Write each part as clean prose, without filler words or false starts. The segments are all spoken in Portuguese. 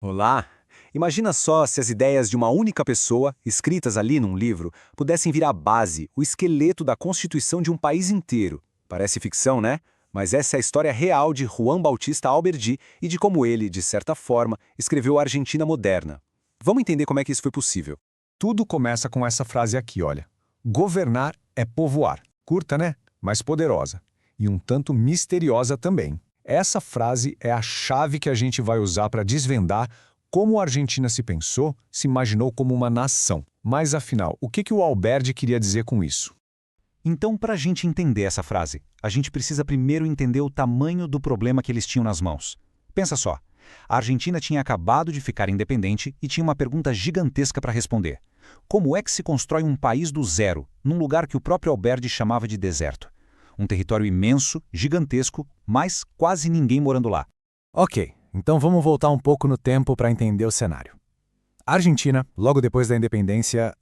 Olá! Imagina só se as ideias de uma única pessoa, escritas ali num livro, pudessem virar a base, o esqueleto da constituição de um país inteiro. Parece ficção, né? Mas essa é a história real de Juan Bautista Alberdi e de como ele, de certa forma, escreveu a Argentina moderna. Vamos entender como é que isso foi possível. Tudo começa com essa frase aqui, olha. Governar é povoar. Curta, né? Mas poderosa. E um tanto misteriosa também. Essa frase é a chave que a gente vai usar para desvendar como a Argentina se pensou, se imaginou como uma nação. Mas afinal, o que o Alberdi queria dizer com isso? Então, para a gente entender essa frase, a gente precisa primeiro entender o tamanho do problema que eles tinham nas mãos. Pensa só, a Argentina tinha acabado de ficar independente e tinha uma pergunta gigantesca para responder. Como é que se constrói um país do zero, num lugar que o próprio Alberdi chamava de deserto? Um território imenso, gigantesco, mas quase ninguém morando lá. Ok, então vamos voltar um pouco no tempo para entender o cenário. A Argentina, logo depois da independência,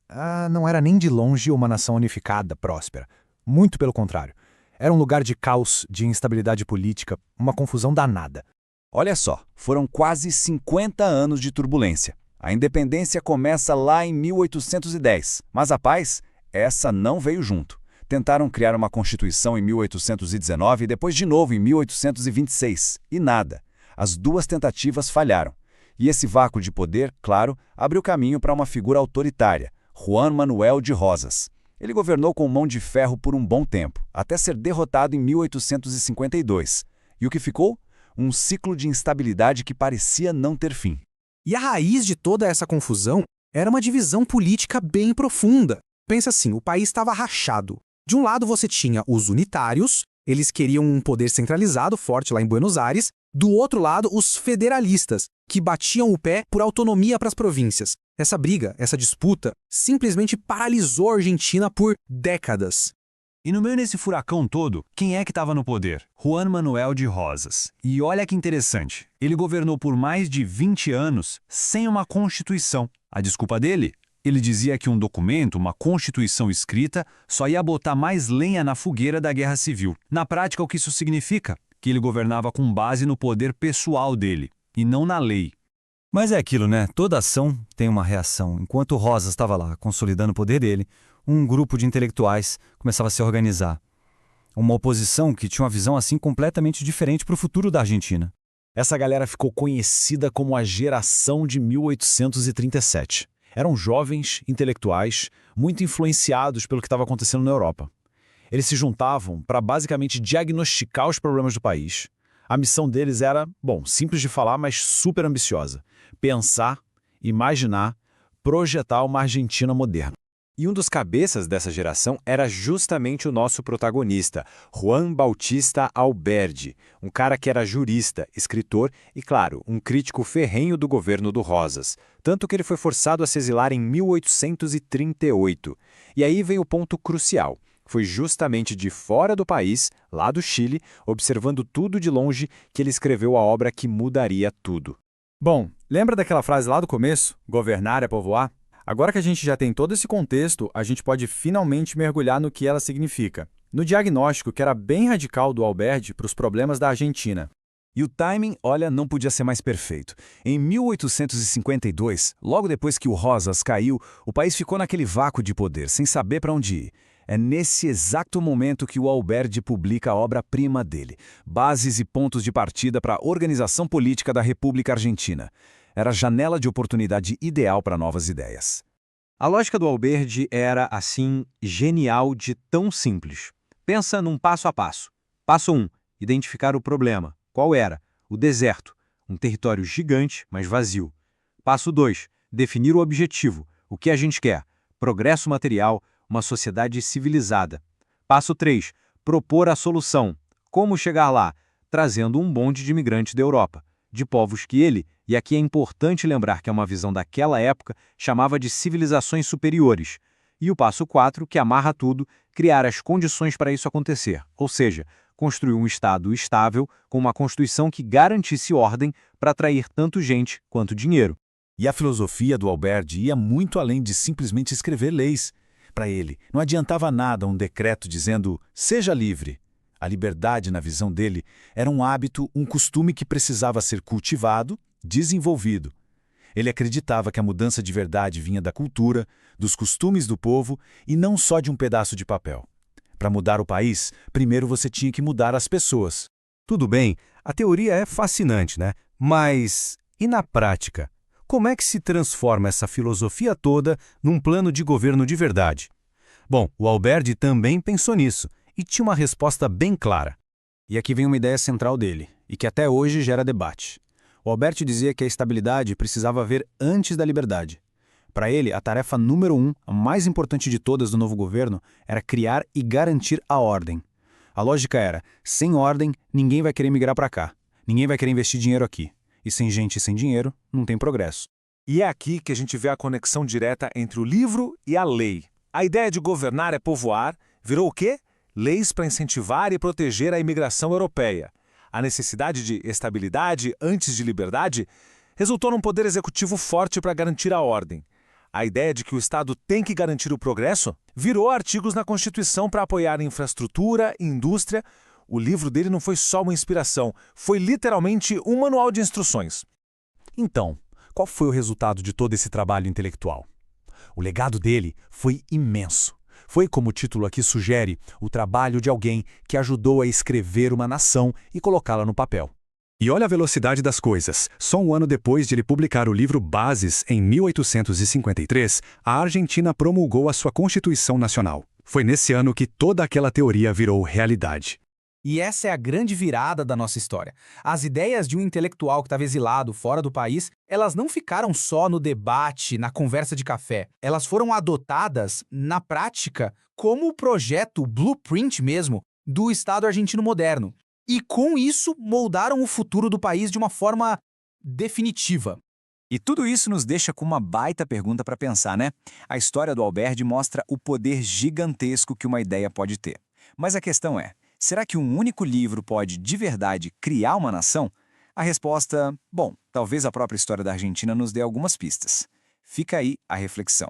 não era nem de longe uma nação unificada, próspera. Muito pelo contrário. Era um lugar de caos, de instabilidade política, uma confusão danada. Olha só, foram quase 50 anos de turbulência. A independência começa lá em 1810, mas a paz, essa não veio junto. Tentaram criar uma constituição em 1819 e depois de novo em 1826, e nada. As duas tentativas falharam. E esse vácuo de poder, claro, abriu caminho para uma figura autoritária, Juan Manuel de Rosas. Ele governou com mão de ferro por um bom tempo, até ser derrotado em 1852. E o que ficou? Um ciclo de instabilidade que parecia não ter fim. E a raiz de toda essa confusão era uma divisão política bem profunda. Pensa assim, o país estava rachado. De um lado você tinha os unitários, eles queriam um poder centralizado forte lá em Buenos Aires. Do outro lado, os federalistas, que batiam o pé por autonomia para as províncias. Essa briga, essa disputa, simplesmente paralisou a Argentina por décadas. E no meio desse furacão todo, quem é que estava no poder? Juan Manuel de Rosas. E olha que interessante, ele governou por mais de 20 anos sem uma constituição. A desculpa dele? Ele dizia que um documento, uma constituição escrita, só ia botar mais lenha na fogueira da guerra civil. Na prática, o que isso significa? Que ele governava com base no poder pessoal dele, e não na lei. Mas é aquilo, né? Toda ação tem uma reação. Enquanto Rosas estava lá, consolidando o poder dele, um grupo de intelectuais começava a se organizar. Uma oposição que tinha uma visão assim completamente diferente para o futuro da Argentina. Essa galera ficou conhecida como a Geração de 1837. Eram jovens, intelectuais, muito influenciados pelo que estava acontecendo na Europa. Eles se juntavam para basicamente diagnosticar os problemas do país. A missão deles era, simples de falar, mas super ambiciosa. Pensar, imaginar, projetar uma Argentina moderna. E um dos cabeças dessa geração era justamente o nosso protagonista, Juan Bautista Alberdi, um cara que era jurista, escritor e, claro, um crítico ferrenho do governo do Rosas, tanto que ele foi forçado a se exilar em 1838. E aí vem o ponto crucial. Foi justamente de fora do país, lá do Chile, observando tudo de longe, que ele escreveu a obra que mudaria tudo. Bom, lembra daquela frase lá do começo? Governar é povoar? Agora que a gente já tem todo esse contexto, a gente pode finalmente mergulhar no que ela significa. No diagnóstico que era bem radical do Alberdi para os problemas da Argentina. E o timing, olha, não podia ser mais perfeito. Em 1852, logo depois que o Rosas caiu, o país ficou naquele vácuo de poder, sem saber para onde ir. É nesse exato momento que o Alberdi publica a obra-prima dele, Bases e Pontos de Partida para a Organização Política da República Argentina. Era a janela de oportunidade ideal para novas ideias. A lógica do Alberdi era, assim, genial de tão simples. Pensa num passo a passo. Passo 1. Identificar o problema. Qual era? O deserto. Um território gigante, mas vazio. Passo 2. Definir o objetivo. O que a gente quer? Progresso material, uma sociedade civilizada. Passo 3. Propor a solução. Como chegar lá? Trazendo um bonde de imigrantes da Europa, de povos que ele, e aqui é importante lembrar que é uma visão daquela época, chamava de civilizações superiores. E o passo 4, que amarra tudo, criar as condições para isso acontecer, ou seja, construir um Estado estável com uma Constituição que garantisse ordem para atrair tanto gente quanto dinheiro. E a filosofia do Alberdi ia muito além de simplesmente escrever leis. Para ele, não adiantava nada um decreto dizendo «seja livre». A liberdade, na visão dele, era um hábito, um costume que precisava ser cultivado, desenvolvido. Ele acreditava que a mudança de verdade vinha da cultura, dos costumes do povo e não só de um pedaço de papel. Para mudar o país, primeiro você tinha que mudar as pessoas. Tudo bem, a teoria é fascinante, né? Mas e na prática? Como é que se transforma essa filosofia toda num plano de governo de verdade? Bom, o Alberdi também pensou nisso e tinha uma resposta bem clara. E aqui vem uma ideia central dele, e que até hoje gera debate. O Alberti dizia que a estabilidade precisava haver antes da liberdade. Para ele, a tarefa número 1, a mais importante de todas do novo governo, era criar e garantir a ordem. A lógica era, sem ordem, ninguém vai querer migrar para cá, ninguém vai querer investir dinheiro aqui. E sem gente e sem dinheiro, não tem progresso. E é aqui que a gente vê a conexão direta entre o livro e a lei. A ideia de governar é povoar virou o quê? Leis para incentivar e proteger a imigração europeia. A necessidade de estabilidade antes de liberdade resultou num poder executivo forte para garantir a ordem. A ideia de que o Estado tem que garantir o progresso virou artigos na Constituição para apoiar infraestrutura e indústria. O livro dele não foi só uma inspiração, foi literalmente um manual de instruções. Então, qual foi o resultado de todo esse trabalho intelectual? O legado dele foi imenso. Foi, como o título aqui sugere, o trabalho de alguém que ajudou a escrever uma nação e colocá-la no papel. E olha a velocidade das coisas. Só um ano depois de ele publicar o livro Bases, em 1853, a Argentina promulgou a sua Constituição Nacional. Foi nesse ano que toda aquela teoria virou realidade. E essa é a grande virada da nossa história. As ideias de um intelectual que estava exilado fora do país, elas não ficaram só no debate, na conversa de café. Elas foram adotadas, na prática, como o projeto, o blueprint mesmo, do Estado argentino moderno. E com isso, moldaram o futuro do país de uma forma definitiva. E tudo isso nos deixa com uma baita pergunta para pensar, né? A história do Alberdi mostra o poder gigantesco que uma ideia pode ter. Mas a questão é, será que um único livro pode, de verdade, criar uma nação? A resposta, bom, talvez a própria história da Argentina nos dê algumas pistas. Fica aí a reflexão.